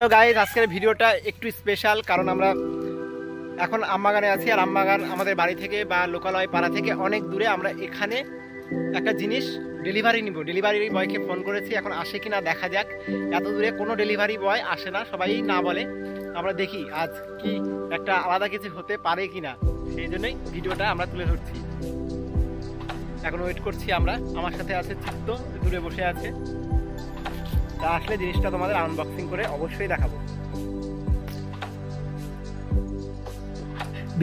তো গাইস আজকের ভিডিওটা একটু স্পেশাল, কারণ আমরা এখন আমবাগানে আছি। আর আমবাগান আমাদের বাড়ি থেকে বা লোকালয় পাড়া থেকে অনেক দূরে। আমরা এখানে একটা জিনিস ডেলিভারি নিব। ডেলিভারি বয়কে ফোন করেছি, এখন আসে কিনা দেখা যাক। এত দূরে কোনো ডেলিভারি বয় আসে না, সবাই না বলে। আমরা দেখি আজ কি একটা আলাদা কিছু হতে পারে কিনা, সেই জন্যই ভিডিওটা আমরা তুলে ধরছি। এখন ওয়েট করছি আমরা। আমার সাথে আছে চিত্ত, দূরে বসে আছে। তা আসলে জিনিসটা তোমাদের আনবক্সিং করে অবশ্যই দেখাবো।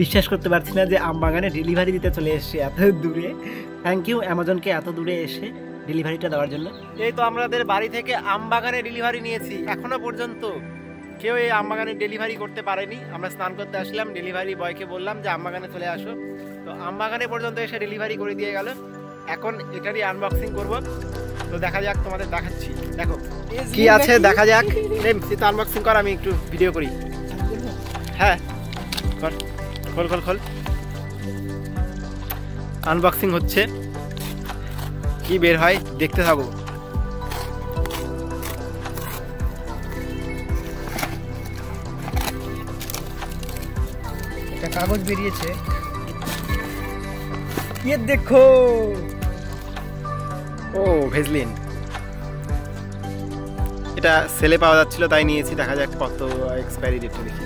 বিশ্বাস করতে পারছি না যে আমবাগানে ডেলিভারি দিতে চলে এসেছে এত দূরে। থ্যাংক ইউ অ্যামাজনকে এত দূরে এসে ডেলিভারিটা দেওয়ার জন্য। এই তো আমাদের বাড়ি থেকে আমবাগানে ডেলিভারি নিয়েছি। এখনো পর্যন্ত কেউ এই আমবাগানে ডেলিভারি করতে পারেনি। আমরা স্নান করতে আসলাম, ডেলিভারি বয়কে বললাম যে আমবাগানে চলে আসো, তো আমবাগানে পর্যন্ত এসে ডেলিভারি করে দিয়ে গেল। এখন এটারই আনবক্সিং করব। তো দেখা যাক, তোমাদের দেখাচ্ছি। দেখো কি আছে, দেখা যাক। তো আনবক্সিং কর, আমি একটু ভিডিও করি। হ্যাঁ কর, খোল খোল খোল। আনবক্সিং হচ্ছে, কি বের হয় দেখতে থাকো। একটা কাগজ বেরিয়েছে, ये देखो। ও ভেজলিন, এটা সেলে পাওয়া যাচ্ছিল তাই নিয়েছি। দেখা যাক কত এক্সপায়ারি ডেটটা দেখি।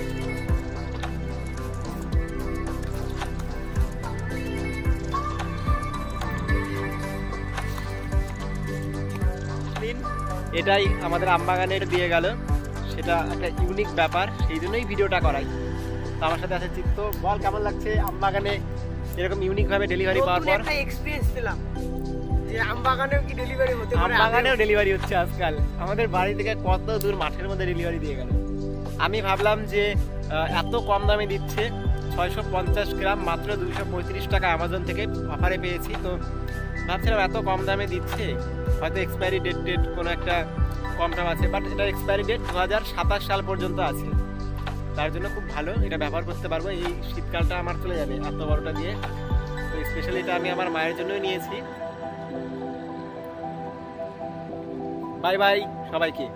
এটাই আমাদের আমবাগানের দিয়ে গেল, সেটা একটা ইউনিক ব্যাপার, সেই জন্যই ভিডিওটা করাই। তো আমার সাথে আছে চিত্ত। বল কেমন লাগছে আমবাগানে এরকম ইউনিক ভাবে ডেলিভারি পাওয়ার পর? একটা এক্সপেরিয়েন্স পেলাম যে আমবাগানেও কি ডেলিভারি হতে পারে। আমবাগানেও ডেলিভারি হচ্ছে আজকাল। আমাদের বাড়ি থেকে কত দূর মাঠের মধ্যে ডেলিভারি দিয়ে গেল। আমি ভাবলাম যে এত কম দামে দিচ্ছে, 650 গ্রাম মাত্র 235 টাকা অ্যামাজন থেকে অফারে পেয়েছি। তো ভাবছিলাম এত কম দামে দিচ্ছে, হয়তো এক্সপায়ারি ডেট কোনো একটা কম দাম আছে, বাট এটা এক্সপায়ারি ডেট 2027 সাল পর্যন্ত আছে। তার জন্য খুব ভালো, এটা ব্যবহার করতে পারবো। এই শীতকালটা আমার চলে যাবে এত বড়টা দিয়ে। তো স্পেশালি এটা আমি আমার মায়ের জন্যই নিয়েছি। বাই বাই সবাইকে।